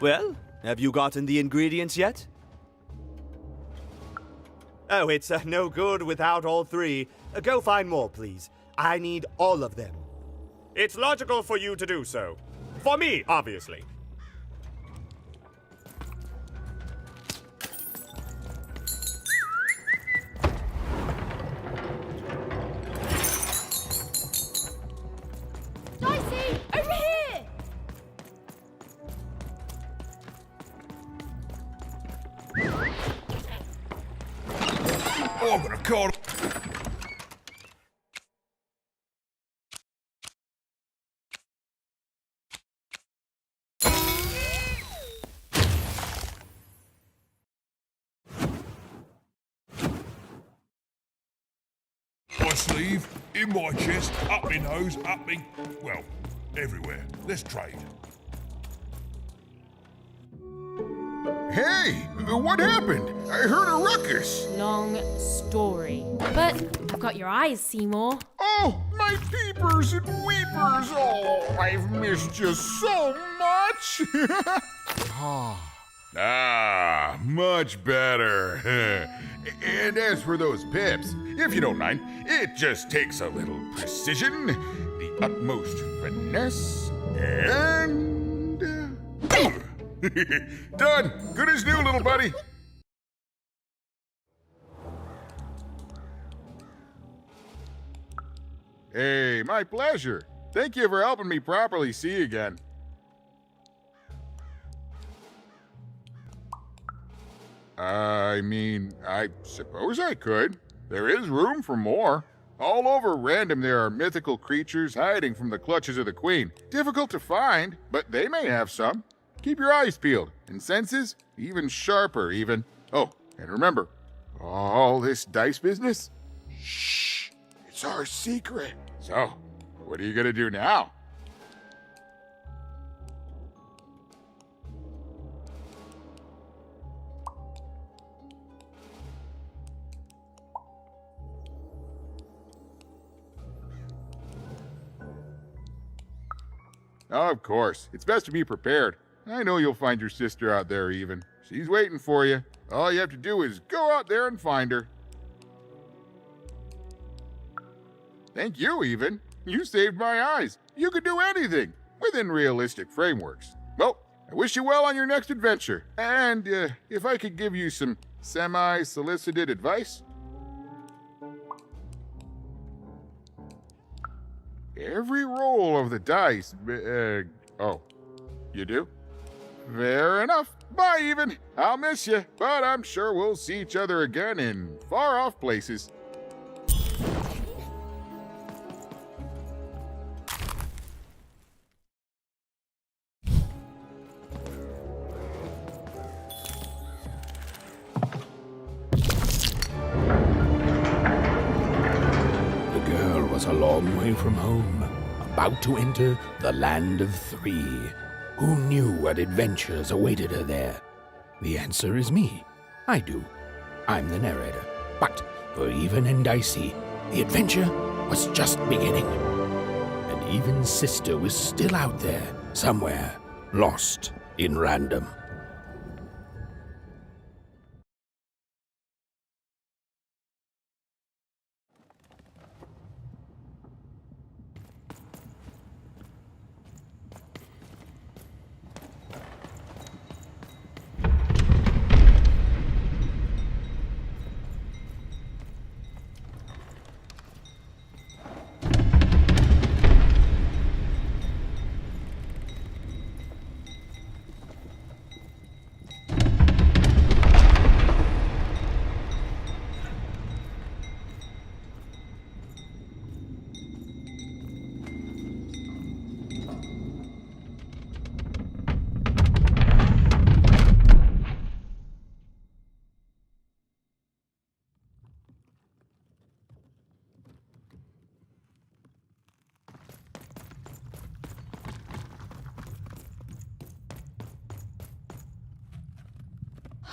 Well, have you gotten the ingredients yet? Oh, it's no good without all three. Go find more, please. I need all of them. It's logical for you to do so. For me, obviously. Dicey, over here! Oh, I'm gonna call. My sleeve, in my chest, up me nose, up me. Well, everywhere. Let's trade. Hey, what happened? I heard a ruckus. Long story. But I've got your eyes, Seymour. Oh, my peepers and weepers. Oh, I've missed you so much. Ah, much better. And as for those pips, if you don't mind, it just takes a little precision, the utmost finesse, and... Done. Good as new, little buddy. Hey, my pleasure. Thank you for helping me properly see again. I mean, I suppose I could. There is room for more. All over Random there are mythical creatures hiding from the clutches of the Queen. Difficult to find, but they may have some. Keep your eyes peeled, and senses even sharper even. Oh, and remember, all this dice business? Shh, it's our secret. So, what are you gonna do now? Of course. It's best to be prepared. I know you'll find your sister out there even. She's waiting for you. All you have to do is go out there and find her. Thank you, even. You saved my eyes. You could do anything within realistic frameworks. Well, I wish you well on your next adventure. And if I could give you some semi-solicited advice. Every roll of the dice. Oh, you do? Fair enough. Bye, even. I'll miss you, but I'm sure we'll see each other again in far-off places. The girl was a long way from home, about to enter the Land of Three. Who knew what adventures awaited her there? The answer is me. I do. I'm the narrator. But for Even and Dicey, the adventure was just beginning. And Even's sister was still out there, somewhere, lost in Random.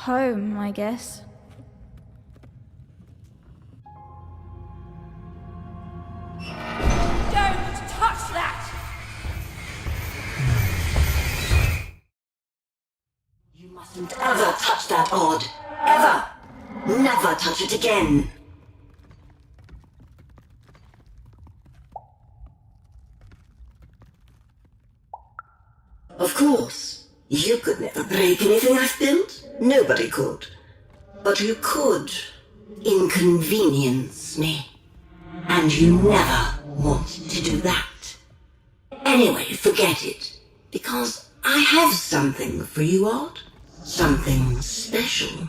Home, I guess. Don't touch that! that odd. Ever. Never touch it again. Of course, you could never break anything I've built. Nobody could. But you could inconvenience me. And you never want to do that. Anyway, forget it. Because I have something for you, Odd. Something special.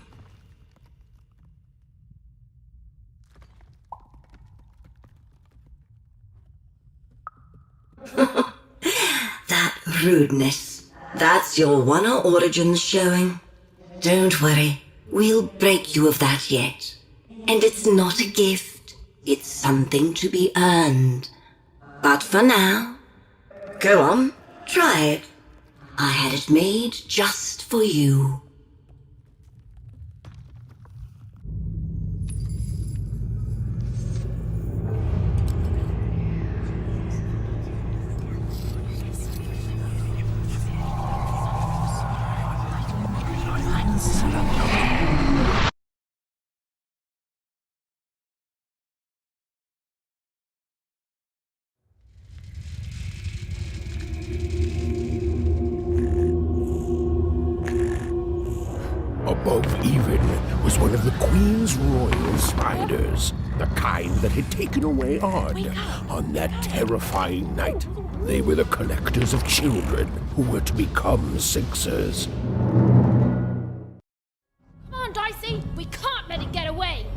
That rudeness. That's your Wonder Origins showing. Don't worry. We'll break you of that yet. And it's not a gift. It's something to be earned. But for now, go on, try it. I had it made just for you. Above even was one of the Queen's royal spiders, the kind that had taken away Odd on that terrifying night. They were the collectors of children who were to become Sixers. Come on, Dicey! We can't let it get away!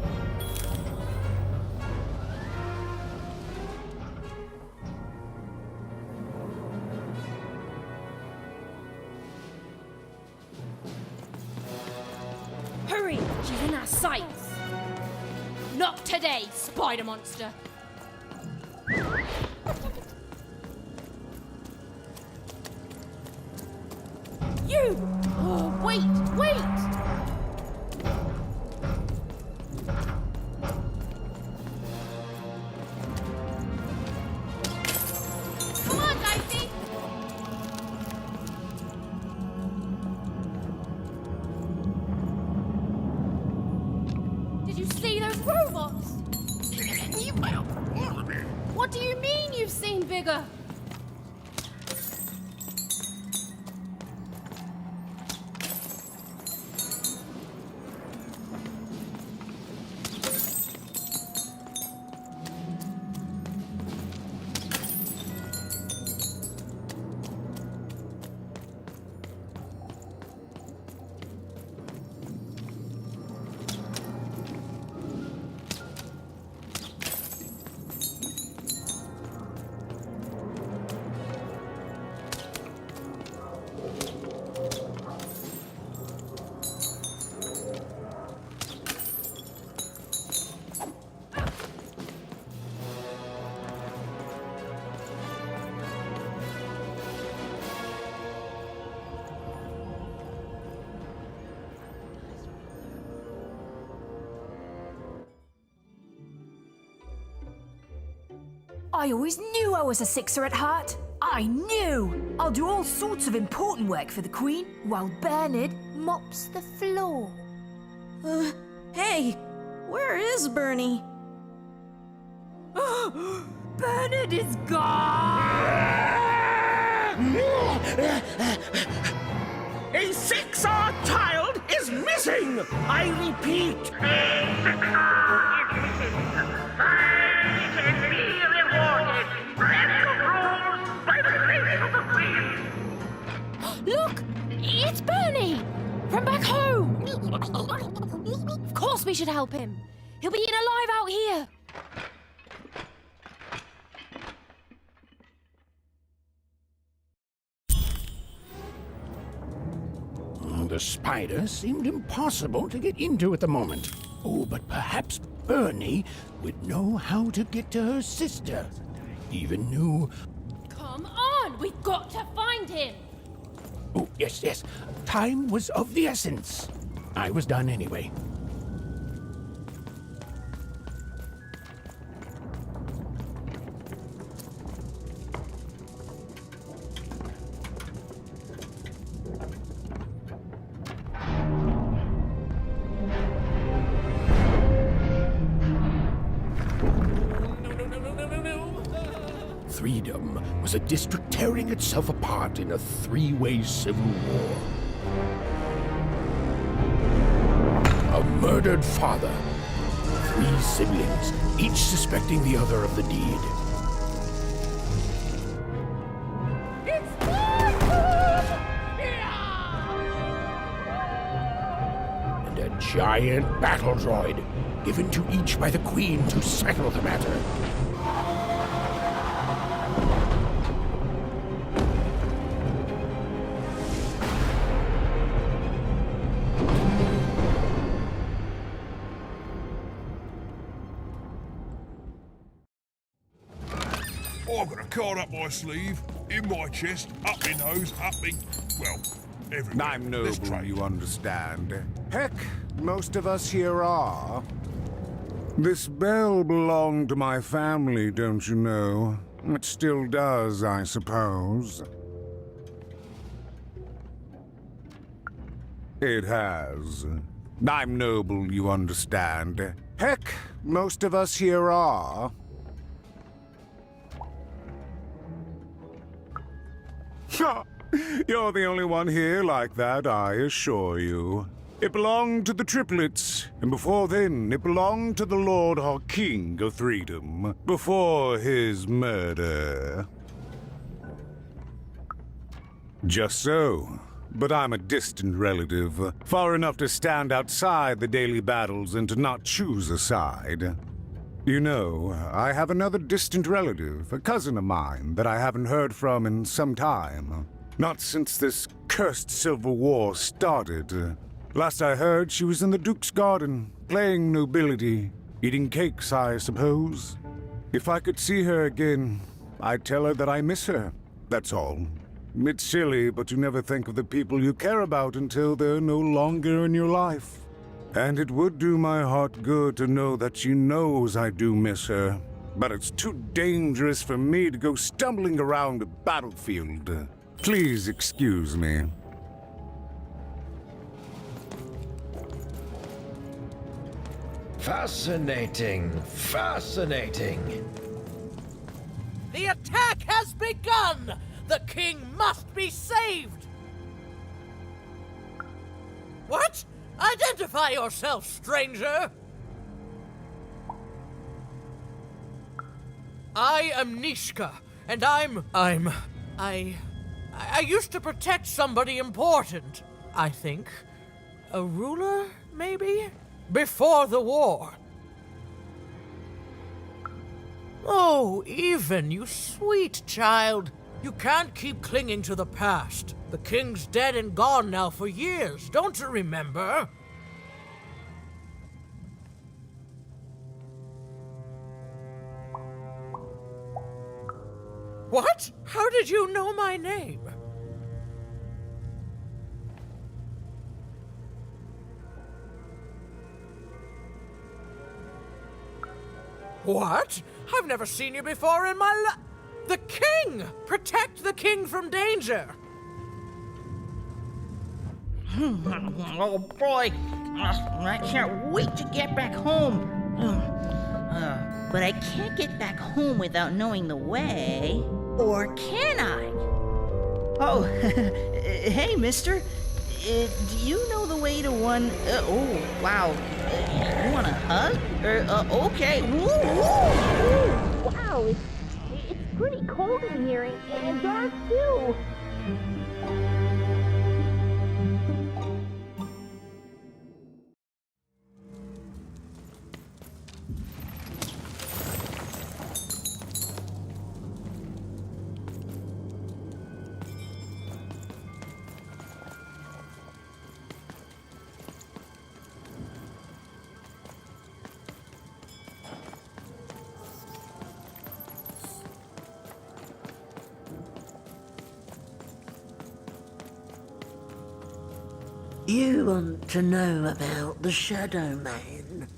Hurry! She's in our sights! Not today, spider monster! You! Oh, wait! Come on, Dicey! Did you see those robots? What do you mean you've seen bigger? I always knew I was a Sixer at heart. I knew! I'll do all sorts of important work for the Queen, while Bernard mops the floor. Hey, where is Bernie? Bernard is gone! A Sixer child is missing! I repeat. Look! It's Bernie! From back home! Of course we should help him. He'll be eaten alive out here. The spider seemed impossible to get into at the moment. Oh, but perhaps Bernie would know how to get to her sister. Even knew... Come on! We've got to find him! Oh, yes. Time was of the essence. I was done anyway. Threedom was a district tearing itself apart in a three-way civil war. A murdered father, 3 siblings, each suspecting the other of the deed. And a giant battle droid, given to each by the Queen to settle the matter. I've got a card up my sleeve, in my chest, up my nose, up me... well, everywhere. I'm Let's noble, trade. you understand. Heck, most of us here are. This bell belonged to my family, don't you know? It still does, I suppose. It has. I'm noble, you understand. Heck, most of us here are. You're the only one here like that, I assure you. It belonged to the triplets, and before then, it belonged to the Lord King of Threedom, before his murder. Just so. But I'm a distant relative, far enough to stand outside the daily battles and to not choose a side. You know, I have another distant relative, a cousin of mine, that I haven't heard from in some time. Not since this cursed Civil War started. Last I heard, she was in the Duke's garden, playing nobility, eating cakes, I suppose. If I could see her again, I'd tell her that I miss her, that's all. It's silly, but you never think of the people you care about until they're no longer in your life. And it would do my heart good to know that she knows I do miss her. But it's too dangerous for me to go stumbling around a battlefield. Please excuse me. Fascinating, fascinating. The attack has begun! The king must be saved! What? Identify yourself, stranger! I am Nishka, and I used to protect somebody important, I think. A ruler, maybe? Before the war. Oh, Even, you sweet child. You can't keep clinging to the past. The king's dead and gone now for years, don't you remember? What? How did you know my name? What? I've never seen you before in my life. The king! Protect the king from danger! Oh boy, I can't wait to get back home. But I can't get back home without knowing the way. Or can I? Oh, hey, mister. Do you know the way to one... oh, wow. You want a hug? Okay. Woo, woo. Wow, it's pretty cold in here and dark too. You want to know about the Shadow Man?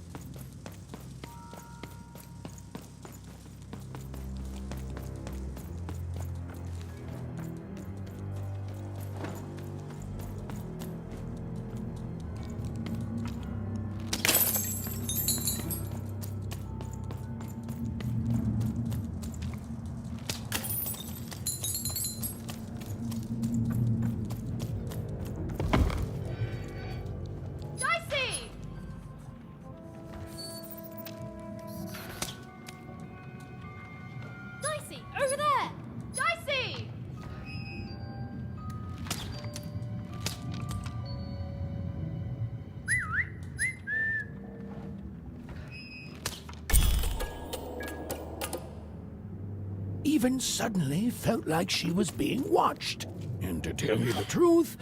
even suddenly felt like she was being watched. And to tell you the truth,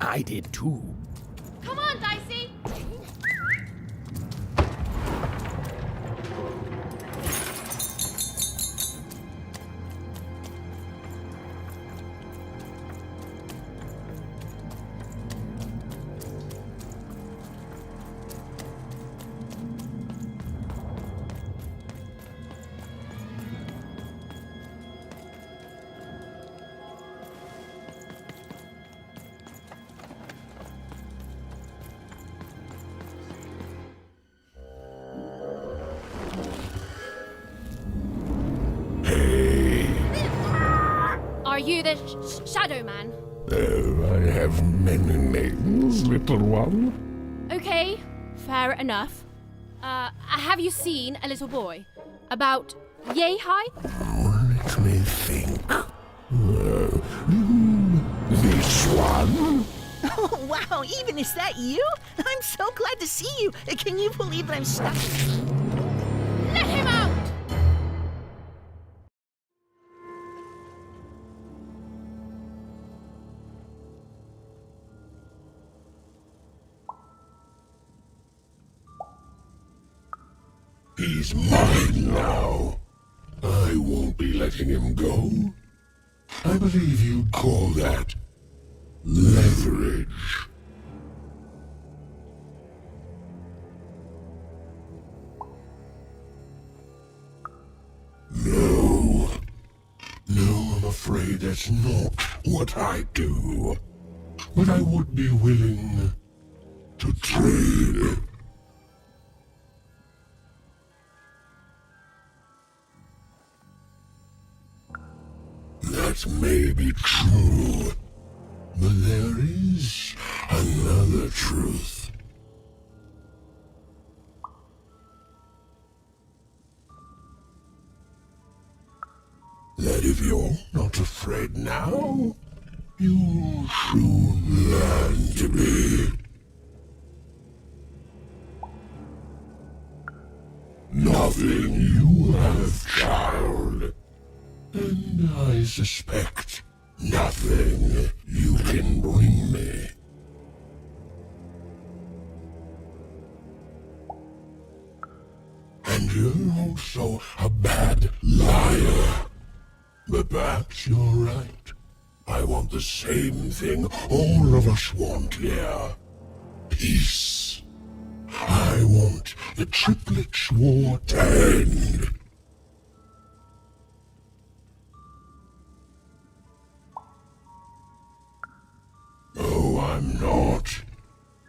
I did too. Come on, Dicey! Are you the Shadow Man? Oh, I have many names, little one. Okay, fair enough. Have you seen a little boy? About yay high? Let me think. This one? Oh, wow, even is that you? I'm so glad to see you. Can you believe that I'm stuck? Let him out! He's mine now. I won't be letting him go. I believe you'd call that leverage. No. No, I'm afraid that's not what I do. But I would be willing to trade. That may be true, but there is another truth. That if you're not afraid now, you'll soon learn to be. Nothing you have, child. And I suspect nothing you can bring me. And you're also a bad liar. But perhaps you're right. I want the same thing all of us want here. Peace. I want the Triplets' War to end. Oh, I'm not.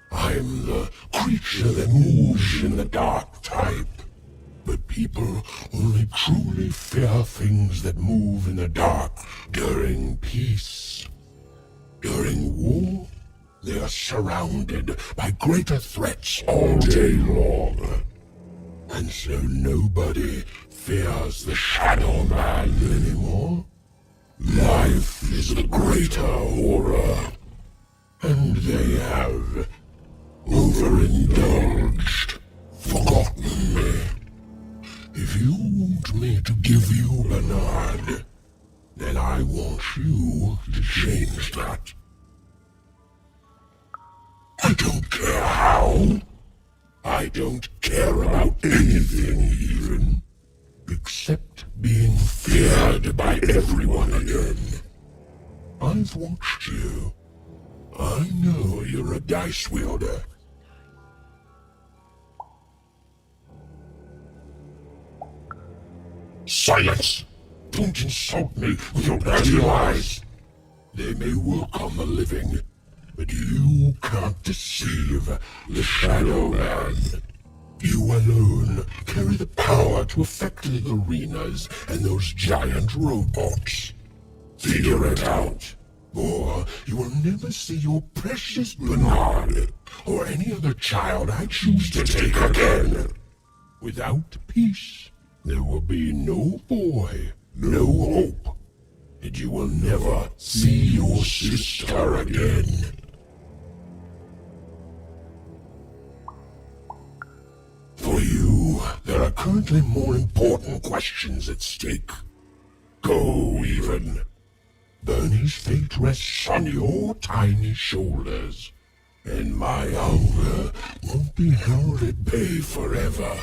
I'm the creature that moves in the dark type. But people only truly fear things that move in the dark during peace. During war, they are surrounded by greater threats all day long. And so nobody fears the Shadow Man anymore. Life is the greater horror. And they have overindulged, forgotten me. If you want me to give you Bernard, then I want you to change that. I don't care how. I don't care about anything even, except being feared by everyone again. I've watched you. I know you're a dice wielder. Silence! Don't insult me with your dirty lies. They may work on the living, but you can't deceive the Shadow Man. You alone carry the power to affect the arenas and those giant robots. Figure it out, or you will never see your precious Bernard or any other child I choose to take again. Without peace, there will be no boy, no hope, and you will never see your sister again. For you, there are currently more important questions at stake. Go, Even. Bernie's fate rests on your tiny shoulders, and my hunger won't be held at bay forever.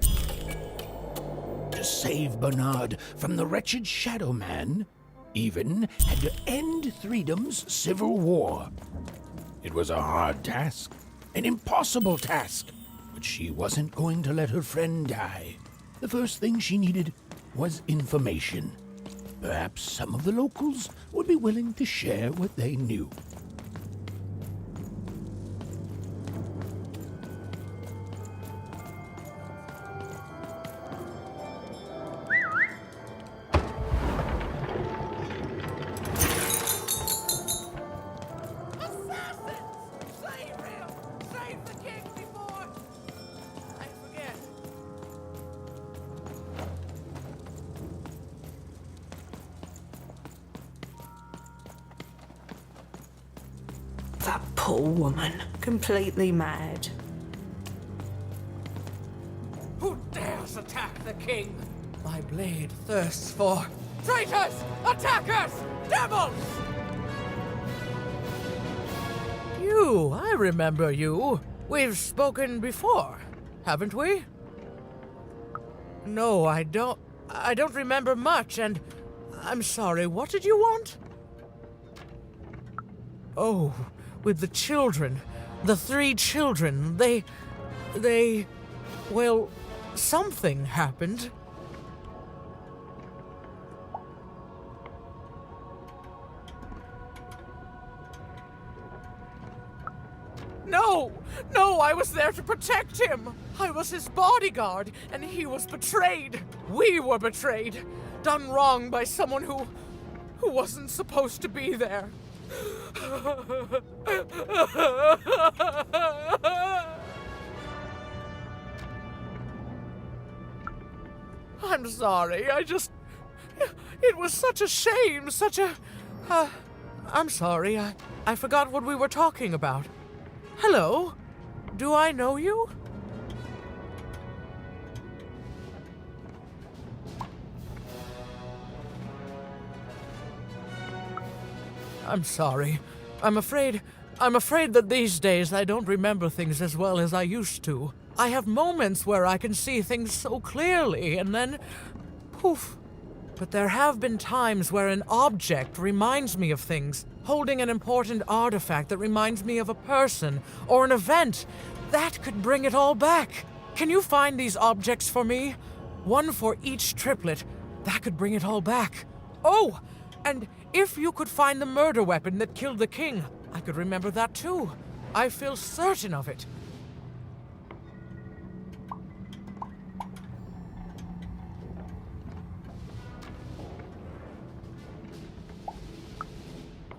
To save Bernard from the wretched Shadow Man, Even had to end Threedom's civil war. It was a hard task, an impossible task, but she wasn't going to let her friend die. The first thing she needed was information. Perhaps some of the locals would be willing to share what they knew. That poor woman, completely mad. Who dares attack the king? My blade thirsts for traitors, attackers, devils! You, I remember you. We've spoken before, haven't we? No, I don't remember much, and I'm sorry, what did you want? Oh, with the children. The 3 children. Well, something happened. No, I was there to protect him. I was his bodyguard, and he was betrayed. We were betrayed. Done wrong by someone who wasn't supposed to be there. I'm sorry, it was such a shame, I'm sorry, I forgot what we were talking about. Hello? Do I know you? I'm sorry. I'm afraid that these days I don't remember things as well as I used to. I have moments where I can see things so clearly, and then poof. But there have been times where an object reminds me of things, holding an important artifact that reminds me of a person or an event. That could bring it all back. Can you find these objects for me? One for each triplet. That could bring it all back. Oh, and if you could find the murder weapon that killed the king, I could remember that too. I feel certain of it.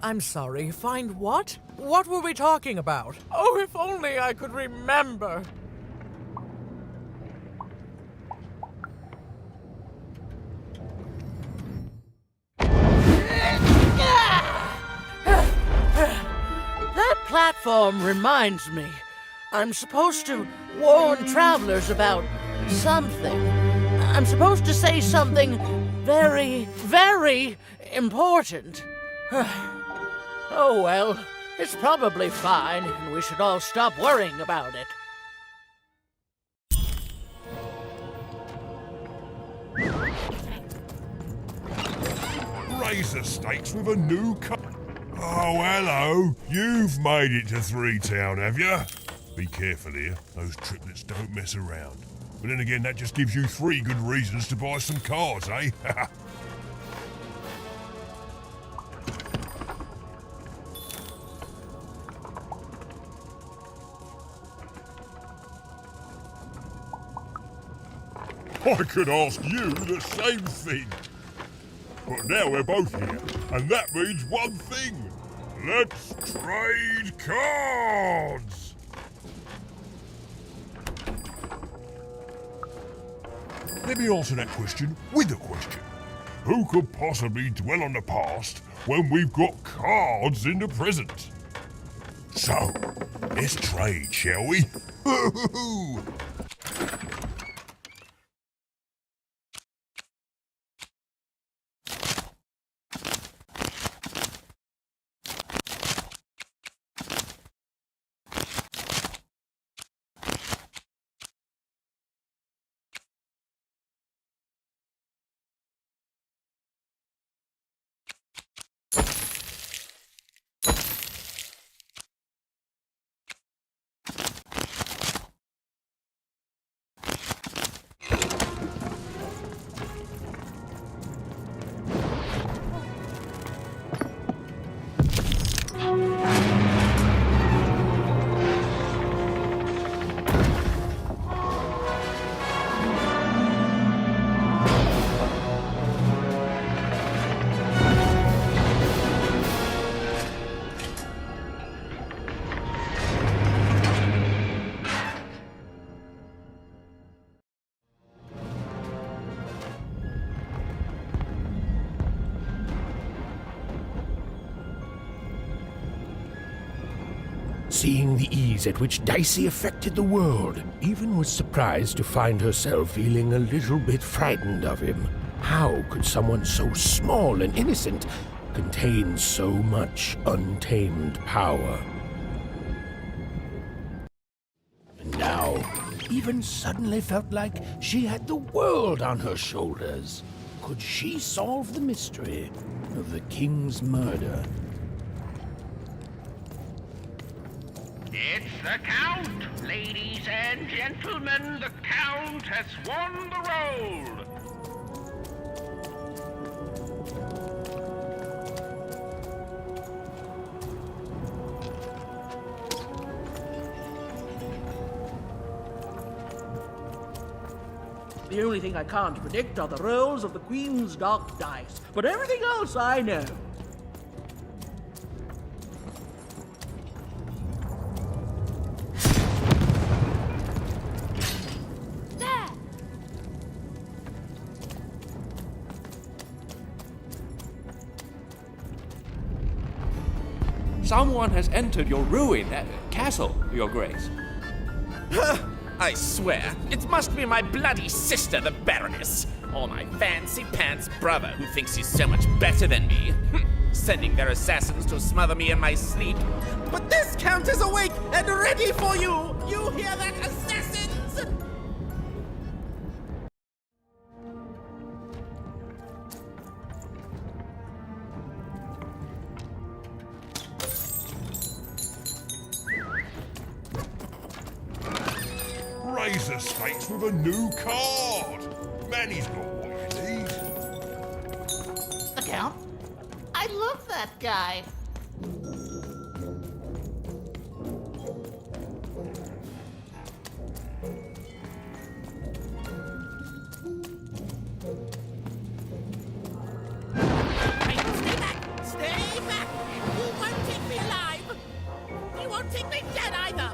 I'm sorry, find what? What were we talking about? Oh, if only I could remember. That platform reminds me. I'm supposed to warn travelers about something. I'm supposed to say something very, very important. Oh well, it's probably fine, and we should all stop worrying about it. Razor stakes with a new cut. Oh, hello. You've made it to Three Town, have you? Be careful here. Those triplets don't mess around. But then again, that just gives you 3 good reasons to buy some cards, eh? I could ask you the same thing. But now we're both here, and that means one thing. Let's trade cards! Let me answer that question with a question. Who could possibly dwell on the past when we've got cards in the present? So, let's trade, shall we? Seeing the ease at which Dicey affected the world, Even was surprised to find herself feeling a little bit frightened of him. How could someone so small and innocent contain so much untamed power? And now, Even suddenly felt like she had the world on her shoulders. Could she solve the mystery of the king's murder? It's the Count! Ladies and gentlemen, the Count has won the role! The only thing I can't predict are the rolls of the Queen's dark dice, but everything else I know. Someone has entered your ruin, castle, Your Grace. I swear, it must be my bloody sister, the Baroness, or my fancy-pants brother who thinks he's so much better than me, sending their assassins to smother me in my sleep. But this Count is awake and ready for you! You hear that, assassins? Raise the stakes with a new card. Manny's got what you need. The Count? I love that guy. Stay back! You won't take me alive! You won't take me dead either!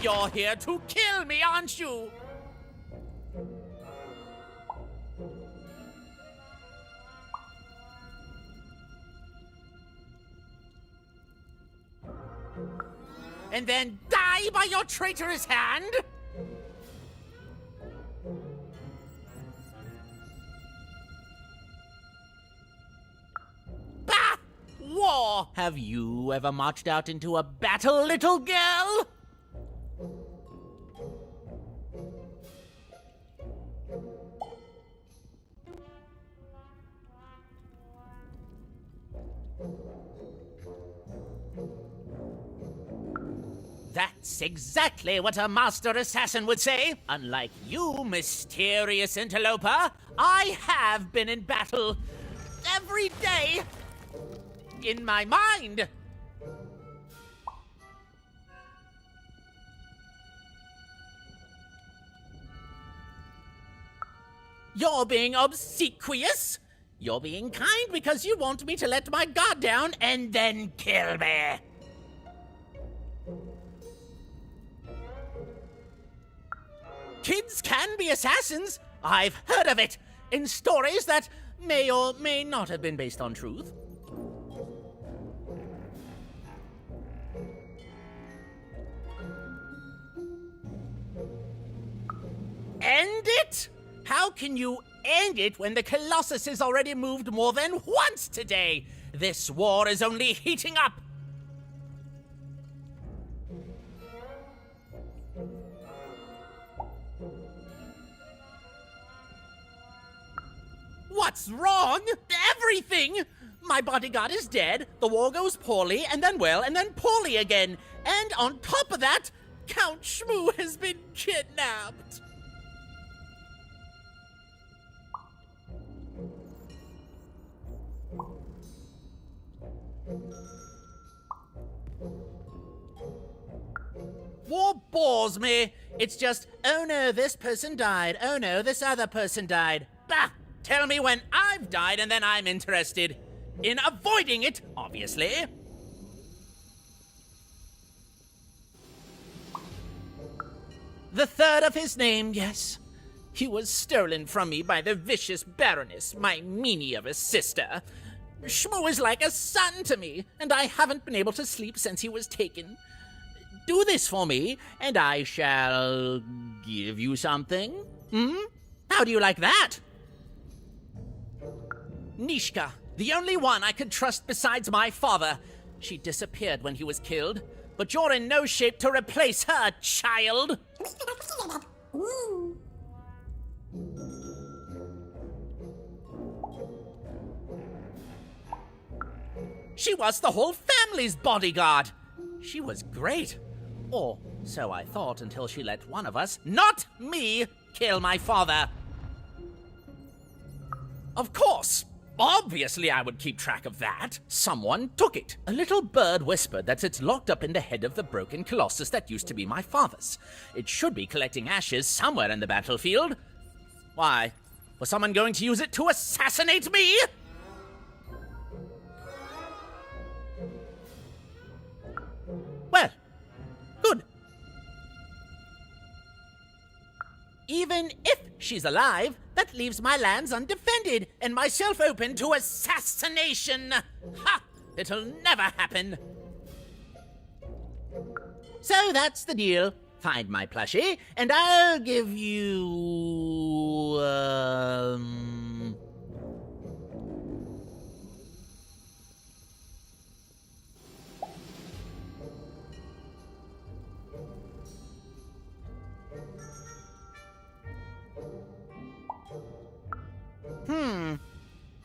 You're here to kill me, aren't you? And then die by your traitorous hand? Bah! War! Have you ever marched out into a battle, little girl? That's exactly what a master assassin would say. Unlike you, mysterious interloper, I have been in battle every day in my mind. You're being obsequious. You're being kind because you want me to let my guard down and then kill me. Kids can be assassins. I've heard of it in stories that may or may not have been based on truth. End it? How can you end it when the Colossus has already moved more than once today? This war is only heating up. What's wrong? Everything! My bodyguard is dead, the war goes poorly, and then well, and then poorly again. And on top of that, Count Shmoo has been kidnapped. War bores me. It's just, oh no, this person died. Oh no, this other person died. Bah! Tell me when I've died and then I'm interested. In avoiding it, obviously. The third of his name, yes. He was stolen from me by the vicious Baroness, my meanie of a sister. Shmoo is like a son to me, and I haven't been able to sleep since he was taken. Do this for me, and I shall give you something. How do you like that? Nishka, the only one I could trust besides my father. She disappeared when he was killed, but you're in no shape to replace her, child. She was the whole family's bodyguard. She was great. Or so I thought until she let one of us, not me, kill my father. Of course. Obviously I would keep track of that. Someone took it. A little bird whispered that it's locked up in the head of the broken Colossus that used to be my father's. It should be collecting ashes somewhere in the battlefield. Why? Was someone going to use it to assassinate me? Well, good. Even if she's alive, that leaves my lands undefended and myself open to assassination. Ha! It'll never happen. So that's the deal. Find my plushie, and I'll give you...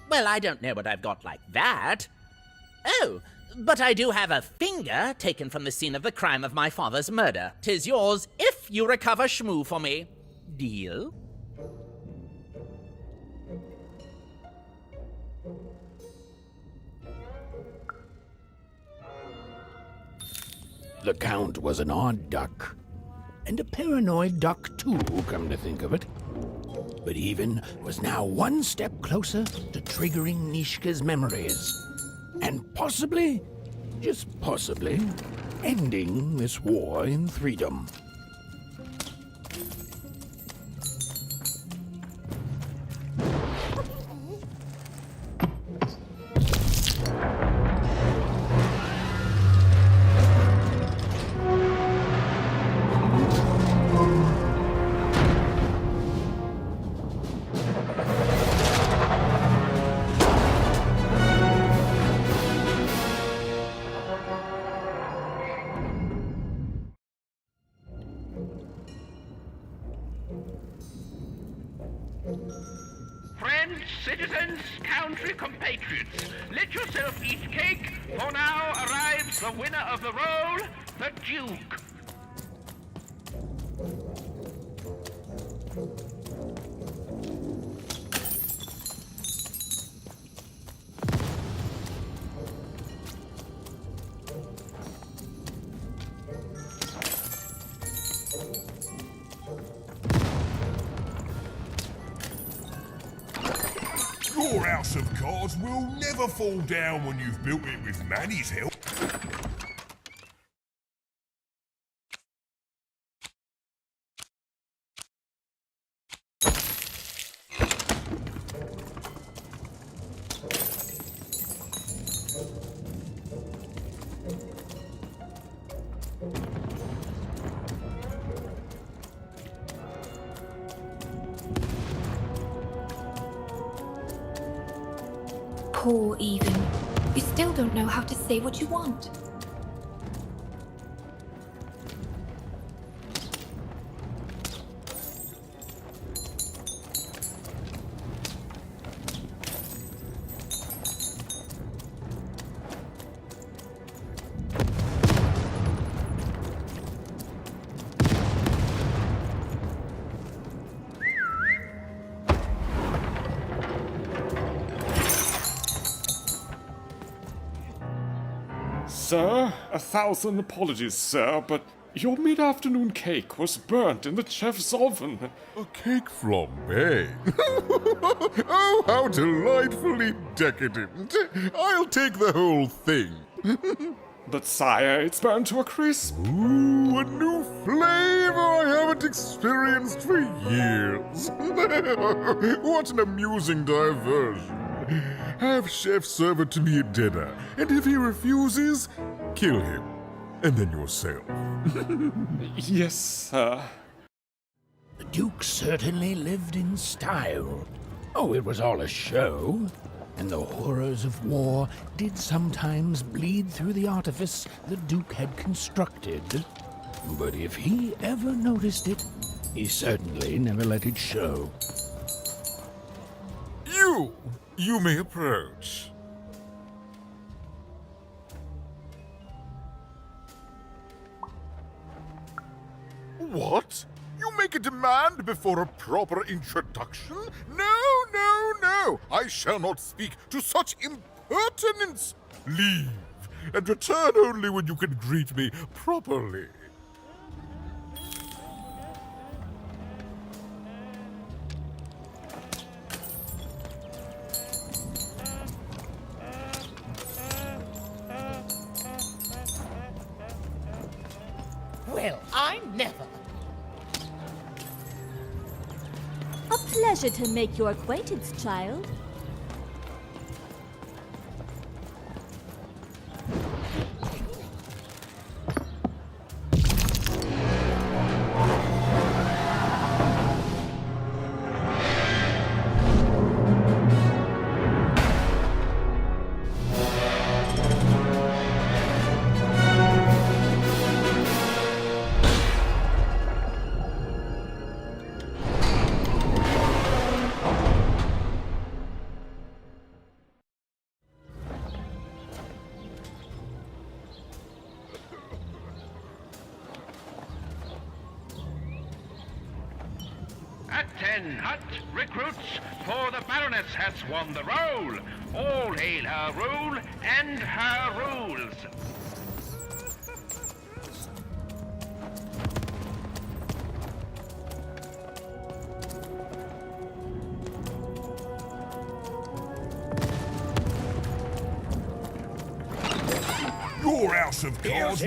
Well, I don't know what I've got like that. Oh, But I do have a finger taken from the scene of the crime of my father's murder. 'Tis yours if you recover Shmoo for me. Deal? The Count was an odd duck. And a paranoid duck, too, come to think of it. But Even was now one step closer to triggering Nishka's memories. And possibly, just possibly, ending this war in Threedom. Friends, citizens, country compatriots, let yourself eat cake, for now arrives the winner of the role, the Duke. Your house of cards will never fall down when you've built it with Manny's help. Poor Even. You still don't know how to say what you want. Sir, 1,000 apologies, sir, but your mid-afternoon cake was burnt in the chef's oven. A cake flambe? Oh, how delightfully decadent. I'll take the whole thing. But sire, it's burnt to a crisp. Ooh, a new flavor I haven't experienced for years. What an amusing diversion. Have Chef serve it to me at dinner, and if he refuses, kill him. And then yourself. Yes, sir. The Duke certainly lived in style. Oh, it was all a show. And the horrors of war did sometimes bleed through the artifice the Duke had constructed. But if he ever noticed it, he certainly never let it show. You may approach. What? You make a demand before a proper introduction? No! I shall not speak to such impertinence! Leave, and return only when you can greet me properly. Well, I never. A pleasure to make your acquaintance, child. 10 hut recruits, for the Baroness has won the roll. All hail her rule and her rules. Your house of cards.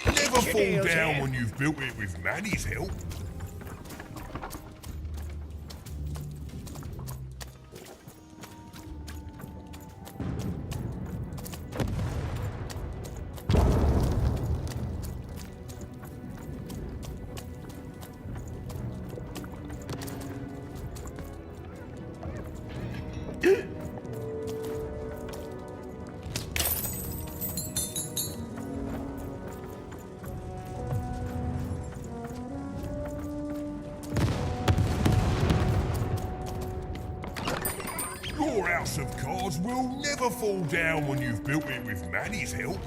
Never fall down when you've built it with Manny's help. Your house of cards will never fall down when you've built it with Manny's help.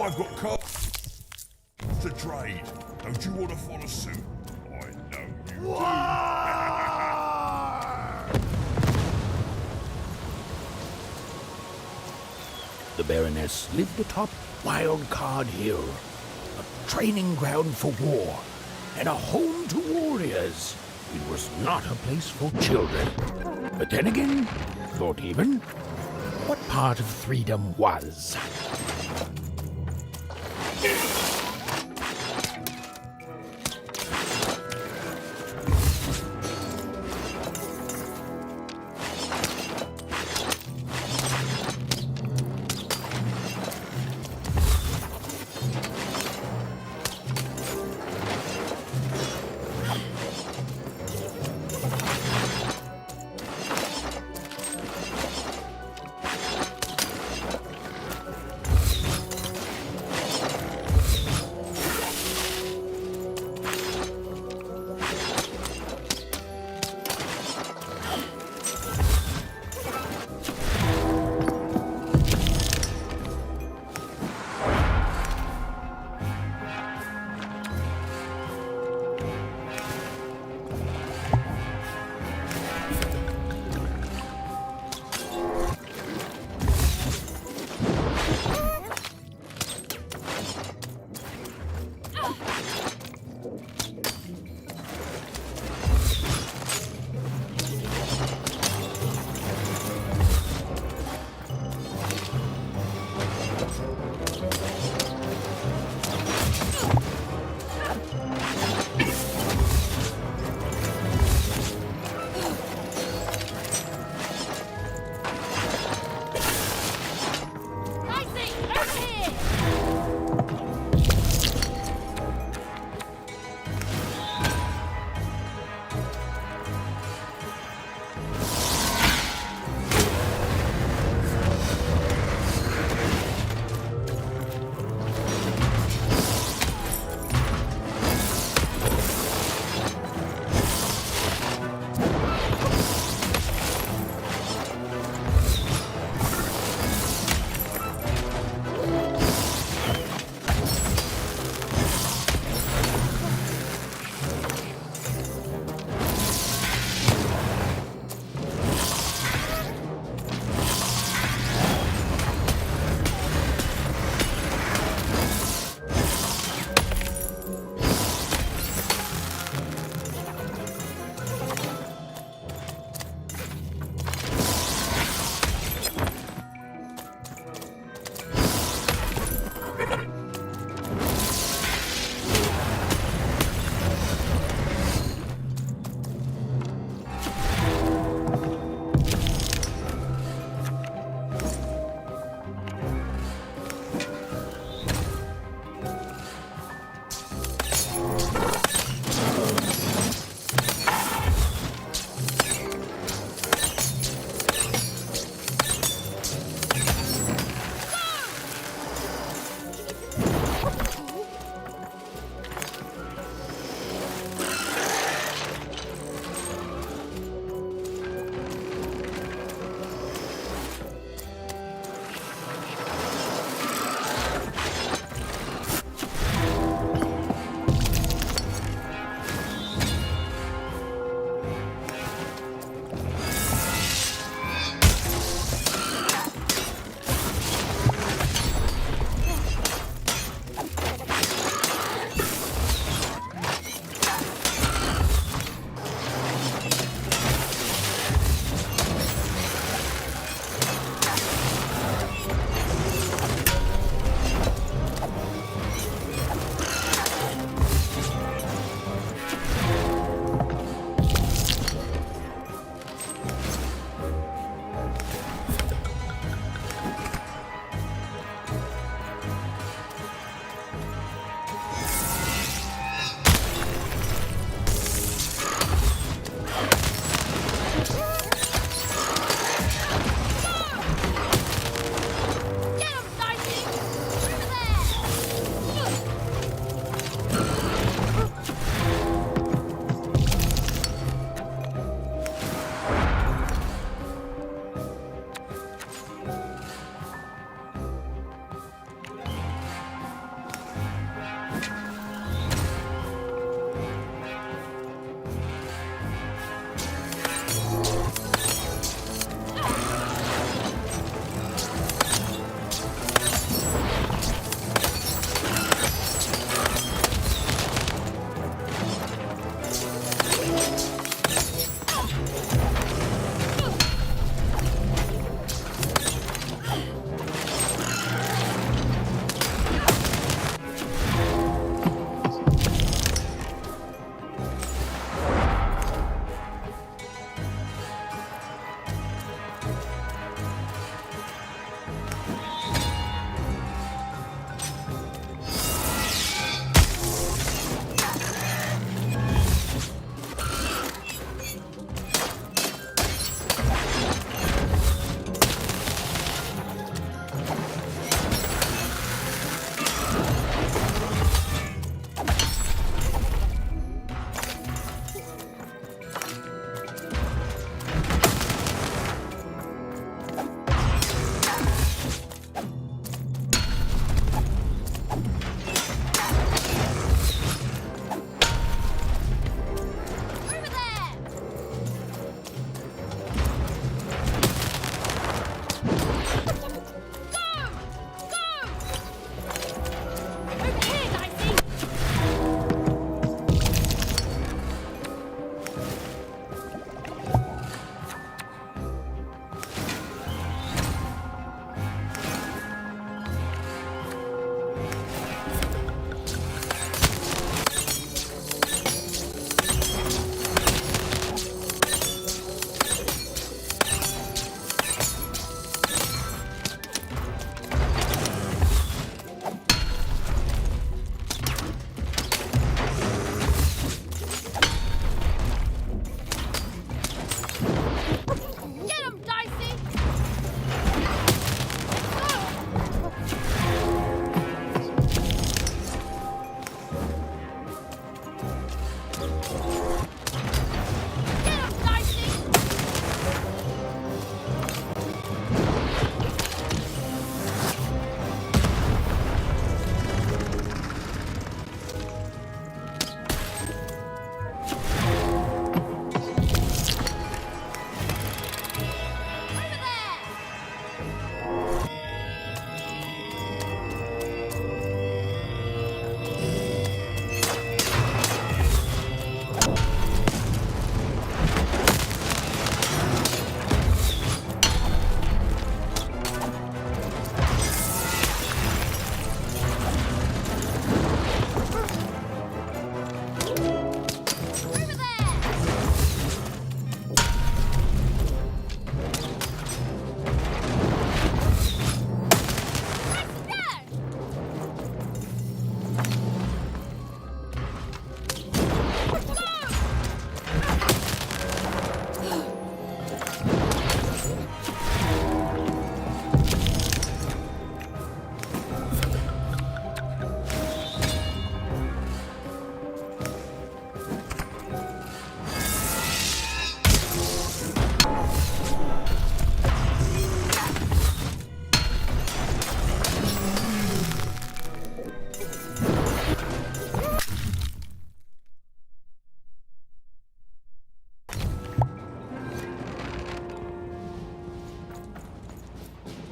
I've got cards to trade. Don't you want to follow suit? I know you The Baroness lived atop Wildcard Hill, a training ground for war, and a home to warriors. It was not a place for children. But then again, thought even, what part of freedom was?